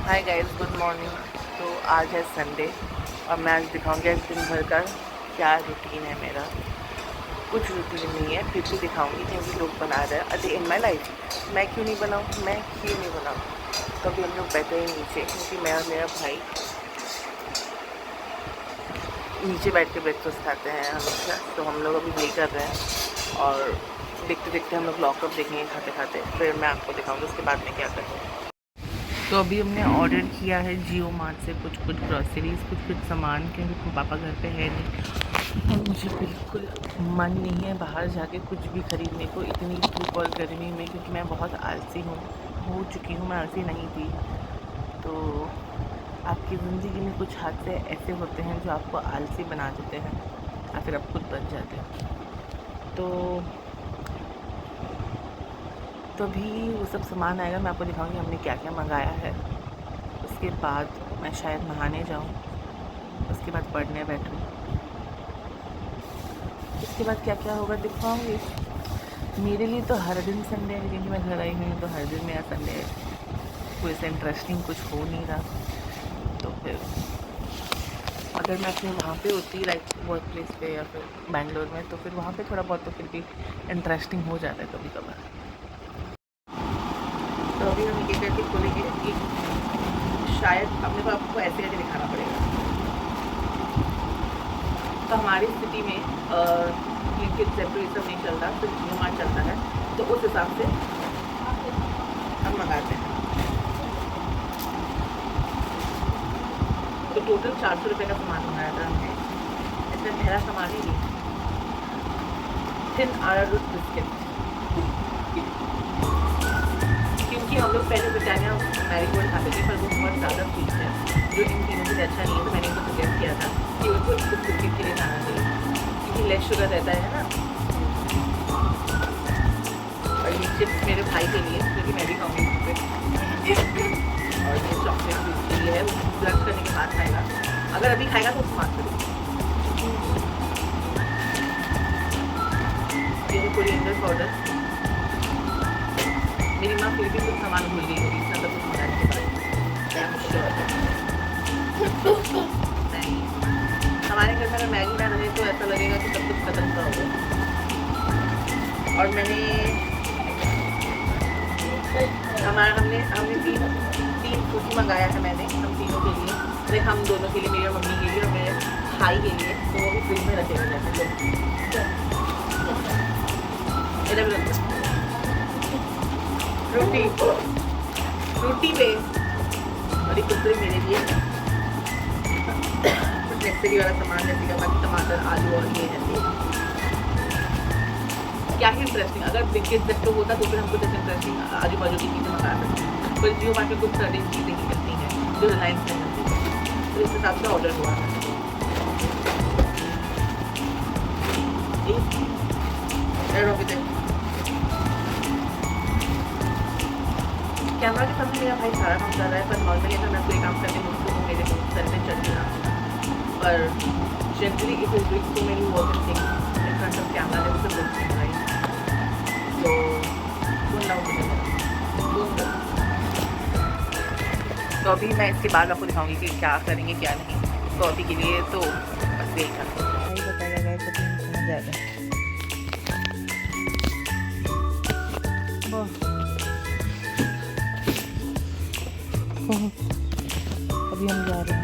Hi guys, good morning. तो आज है संडे और मैं आज दिखाऊंगी आज दिन भर का क्या रूटीन है मेरा। कुछ रूटीन नहीं है, फिर भी दिखाऊंगी क्योंकि लोग बना रहे हैं a day in my life. मैं क्यों नहीं बनाऊँ, मैं क्यों नहीं बनाऊँ। तो अभी हम लोग बैठे हैं नीचे क्योंकि मैं और मेरा भाई नीचे बैठ के ब्रेकफास्ट खाते हैं हमेशा। तो हम लोग अभी यही कर रहे हैं और देखते देखते हम लोग लॉकअप देखेंगे खाते खाते। फिर मैं आपको दिखाऊंगी उसके बाद में क्या करते हैं। तो अभी हमने ऑर्डर किया है जियो मार्ट से कुछ ग्रॉसरीज, कुछ सामान, क्योंकि पापा घर पे है नहीं और मुझे बिल्कुल मन नहीं है बाहर जाके कुछ भी ख़रीदने को इतनी धूप और गर्मी में, क्योंकि मैं बहुत आलसी हो चुकी हूँ। मैं आलसी नहीं थी। तो आपकी ज़िंदगी में कुछ हादसे ऐसे होते हैं जो आपको आलसी बना देते हैं या फिर आप खुद बन जाते हैं। तो अभी वो सब सामान आएगा, मैं आपको दिखाऊंगी हमने क्या क्या मंगाया है। उसके बाद मैं शायद नहाने जाऊं, उसके बाद पढ़ने बैठूं, उसके बाद क्या क्या होगा दिखाऊंगी। मेरे लिए तो हर दिन संडे है क्योंकि मैं घर आई हुई हूँ, तो हर दिन मेरा संडे है। कोई ऐसा इंटरेस्टिंग कुछ हो नहीं रहा। तो फिर अगर मैं अपने वहाँ पे होती लाइक वर्क प्लेस पे या फिर बैंगलोर में, तो फिर वहाँ पे थोड़ा बहुत तो फिर भी इंटरेस्टिंग हो जाता है कभी कभार। तो अभी हम ये करके खोलेंगे कि शायद अपने को आपको ऐसे ऐसे दिखाना पड़ेगा। तो हमारी स्थिति में ब्लिंकिट ज़ेप्टो ये सब नहीं चलता, सिर्फ जियो मार्ट चलता है। तो उस हिसाब से हम मंगाते हैं। तो टोटल 400 रुपये का सामान मंगाया था हमने। इसमें पहला सामान ही थिन अरारोट बिस्किट, क्योंकि हम लोग पहले ब्रिटानिया मैरीगोल्ड खाते थे पर वो बहुत ज़्यादा स्वीट है जो इन तीनों से अच्छा नहीं है। तो मैंने इनको सजेस्ट किया था कि उनको इस बिस्किट के लिए खाना चाहिए क्योंकि लेस शुगर रहता है ना। और ये चिप्स मेरे भाई के लिए क्योंकि मैं भी खाऊंगी और ये चॉकलेट के लिए है, वो ब्लश करने के बाद खाएगा। अगर अभी खाएगा तो स्मार्ट करेगा। ये है कोरिएंडर पाउडर। मेरी माँ फिर भी कुछ सामान भूल गई होगी इतना सब कुछ मंगाने के बाद। नहीं, हमारे घर में अगर मैगी ना रहे तो ऐसा लगेगा कि सब कुछ खत्म का हो गया। और हमने तीन कुकी मंगाया है मैंने, हम तीनों के लिए, लाइक हम दोनों के लिए, मेरी मम्मी के लिए और मेरे भाई के लिए। तो वो भी फ्रिज में रखे हुए जैसे लोग रोटी पे और एक कुरकुरे मेरे लिए, कुछ नेक्सरी वाला सामान जैसे कि बाकी टमाटर, आलू और ये है। क्या ही इंटरेस्टिंग, अगर ब्लिंकिट ज़ेप्टो होता तो फिर हम कुछ ऐसे इंटरेस्टिंग आजू बाजू की चीज़ें मंगा सकते हैं। पर जियो मार्ट में कुछ सर्टेन चीज़ें ही मिलती हैं जो रिलायंस में मिलती हैं। तो इस हिसाब से ऑर्डर हुआ है। कैमरा के सामने मेरा भाई सारा काम कर रहा है, पर नॉर्मली अगर मैं कोई काम करती हूँ तो मेरे सर में चढ़ गया। पर generally it is doing so many working things in front of camera that is a good thing, right? तो सुनना मुझे तो अभी मैं इसके बाद आपको दिखाऊंगी कि क्या करेंगे क्या नहीं। तो अभी के लिए तो बस यही करना बताया गया, समझ जाएगा। अभी हम जा रहे हैं।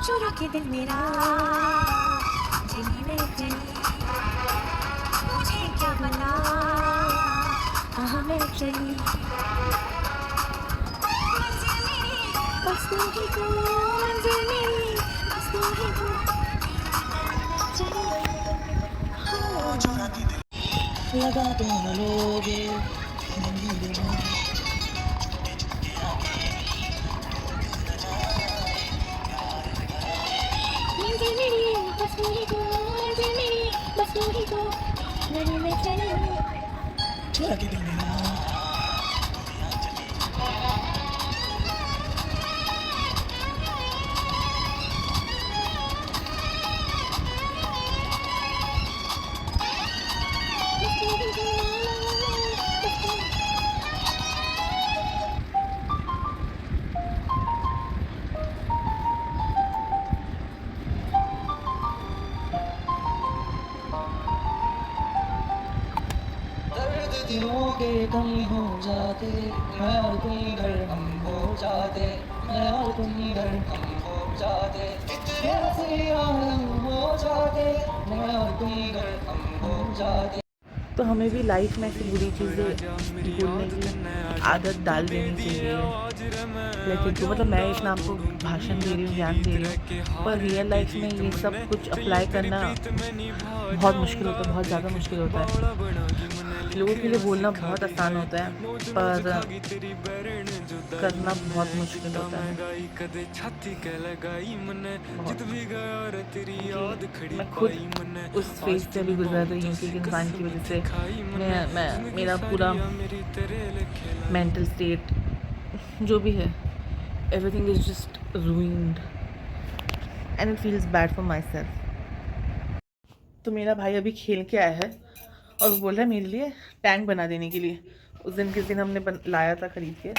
चुरा के दिल मेरा जीने के मुझे क्या बना मैं चली बस तू ही को मंजिल मेरी, बस तू ही को लगा तुम लोगे मंजिल मेरी, बस तू ही को दिलों के कम हो जाते, मैं और तुम दरहम हो जाते, मैं और तुम दरहम हो जाते, इतने से आलम हो जाते, मैं और तुम दरहम हो जाते। तो हमें भी लाइफ में ऐसी बुरी चीज़ें बोलने की आदत डाल देनी चाहिए। लेकिन तो मतलब मैं इतना आपको भाषण दे रही हूँ, ज्ञान दे रही हूँ, पर रियल लाइफ में ये सब कुछ अप्लाई करना बहुत मुश्किल होता है, बहुत ज़्यादा मुश्किल होता है। लोगों के लिए बोलना बहुत आसान होता है, पर करना बहुत मुश्किल होता है। क्योंकि मैं खुद उस फेज से अभी गुजर रही हूँ कि एक इंसान की वजह से मेरा पूरा मेंटल स्टेट जो भी है, everything is just ruined and it feels bad for my self. तो मेरा भाई अभी खेल के आया है और वो बोल रहा है मेरे लिए टैंक बना देने के लिए। उस दिन किस दिन हमने लाया था खरीद के,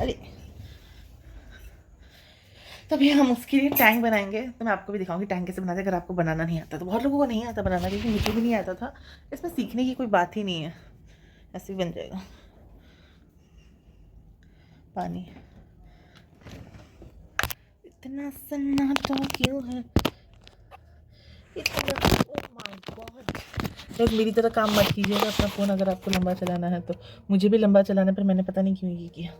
अरे तभी हम उसके लिए टैंक बनाएंगे। तो मैं आपको भी दिखाऊंगी टैंक कैसे बनाते हैं, अगर आपको बनाना नहीं आता। तो बहुत लोगों को नहीं आता बनाना, क्योंकि मुझे भी नहीं आता था। इसमें सीखने की कोई बात ही नहीं है, ऐसे ही बन जाएगा। पानी इतना सन्नाटा क्यों है, इतना, ओह माय गॉड। बस मेरी तरह काम मत कीजिएगा अपना फ़ोन, अगर आपको लंबा चलाना है तो। मुझे भी लंबा चलाना है, पर मैंने पता नहीं क्यों ये किया।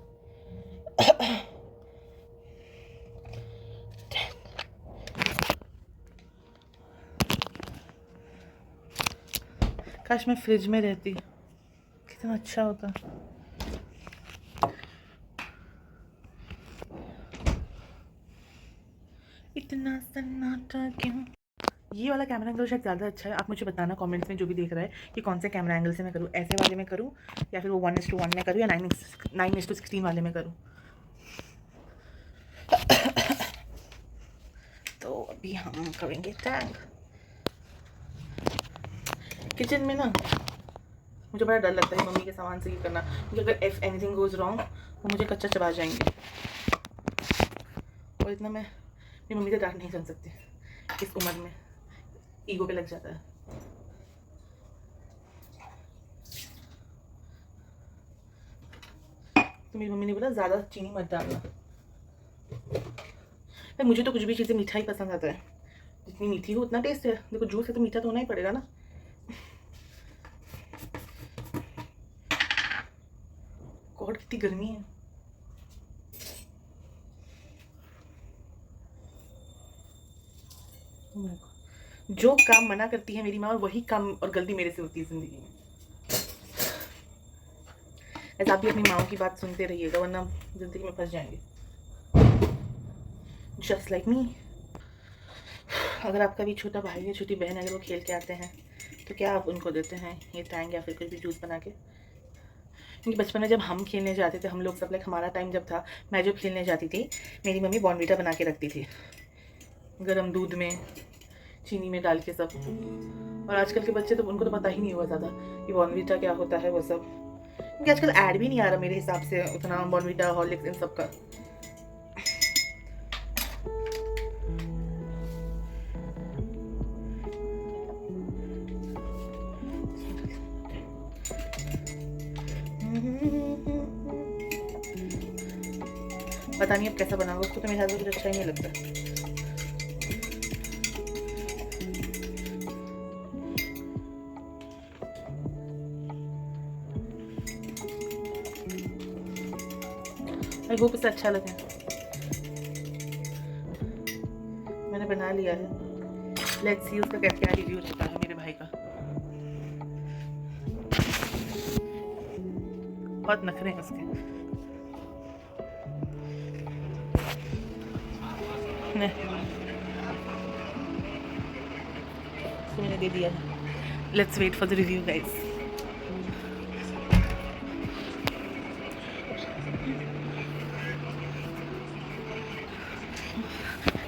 काश मैं फ्रिज में रहती, कितना अच्छा होता। इतना सन्नाटा क्यों। ये वाला कैमरा एंगल शायद ज़्यादा अच्छा है। आप मुझे बताना कमेंट्स में, जो भी देख रहा है, कि कौन से कैमरा एंगल से मैं करूँ, ऐसे वाले में करूँ या फिर वो 1:1 में करूँ या 9:16 वाले में करूँ। तो अभी हम करेंगे टैंक। किचन में ना मुझे बड़ा डर लगता है मम्मी के सामान से ये करना, क्योंकि अगर इफ़ एनीथिंग गोज़ रॉन्ग वो मुझे कच्चा चबा जाएंगे, और इतना मैं मेरी मम्मी का डांट नहीं सुन सकती इस उम्र में, ईगो पे लग जाता है। तो मेरी मम्मी ने बोला ज़्यादा चीनी मत डालना। मुझे तो कुछ भी चीज़ें मीठा ही पसंद आता है, जितनी मीठी हो उतना टेस्ट है। देखो जूस है तो मीठा तो होना ही पड़ेगा ना। गॉड कितनी गर्मी है। जो काम मना करती है मेरी माँ, और वही काम और गलती मेरे से होती है ज़िंदगी में। ऐसा आप भी अपनी माँ की बात सुनते रहिएगा, वरना ज़िंदगी में फंस जाएंगे, जस्ट लाइक मी। अगर आपका भी छोटा भाई या छोटी बहन अगर वो खेल के आते हैं, तो क्या आप उनको देते हैं ये टैंक या फिर कुछ भी जूस बना के? क्योंकि बचपन में जब हम खेलने जाते थे, हम लोग सब, लाइक हमारा टाइम जब था, मैं जब खेलने जाती थी, मेरी मम्मी बॉर्नवीटा बना के रखती थी, गर्म दूध में चीनी में डाल के सब। और आजकल के बच्चे तो उनको तो पता ही नहीं हुआ ज़्यादा कि बॉर्नवीटा क्या होता है वो सब, क्योंकि आजकल ऐड भी नहीं आ रहा मेरे हिसाब से उतना बॉर्नवीटा, हॉर्लिक्स, इन सब का। पता नहीं अब कैसा बना होगा, उसको तो मेरे हाथ से कुछ अच्छा ही नहीं लगता। आई होप इसे अच्छा लगे। मैंने बना लिया है, लेट्स सी उसका क्या रिव्यू रहता है मेरे भाई का। बहुत नखरे हैं उसके। उसको मैंने दे दिया है। Let's wait for the review guys.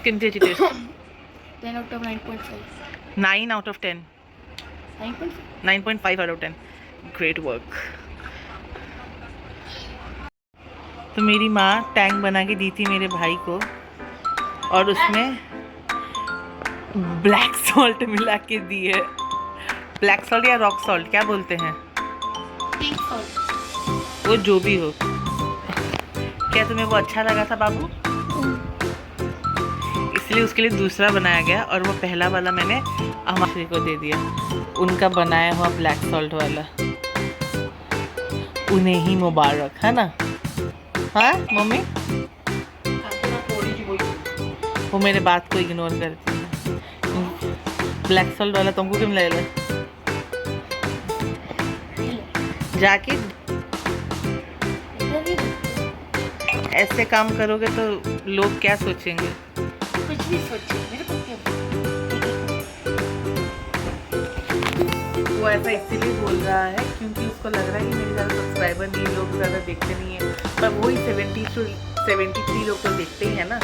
कितने test? 10 out of 9.5. 9 out of 10. 9.5. 9.5 out of 10. Great work. तो मेरी माँ टैंक बना के दी थी मेरे भाई को और उसमें ब्लैक सॉल्ट मिला के दी है। ब्लैक सॉल्ट या रॉक सॉल्ट क्या बोलते हैं, Pink salt. वो जो भी हो। क्या तुम्हें वो अच्छा लगा था बाबू? इसलिए उसके लिए दूसरा बनाया गया और वो पहला वाला मैंने हमारे को दे दिया, उनका बनाया हुआ ब्लैक सॉल्ट वाला। उन्हें ही मुबारक, है ना? हाँ मम्मी, वो मेरे बात को इग्नोर करती है। ब्लैक सॉल्ट वाला तुमको क्यों ले लो? जाके ऐसे काम करोगे तो लोग क्या सोचेंगे? कुछ भी सोचिए, मेरे को क्या? वो ऐसा इसीलिए बोल रहा है क्योंकि उसको लग रहा है कि मेरे ज़्यादा सब्सक्राइबर नहीं, लोग ज़्यादा देखते नहीं है, पर वही 70 to 73 लोग तो देखते ही है ना।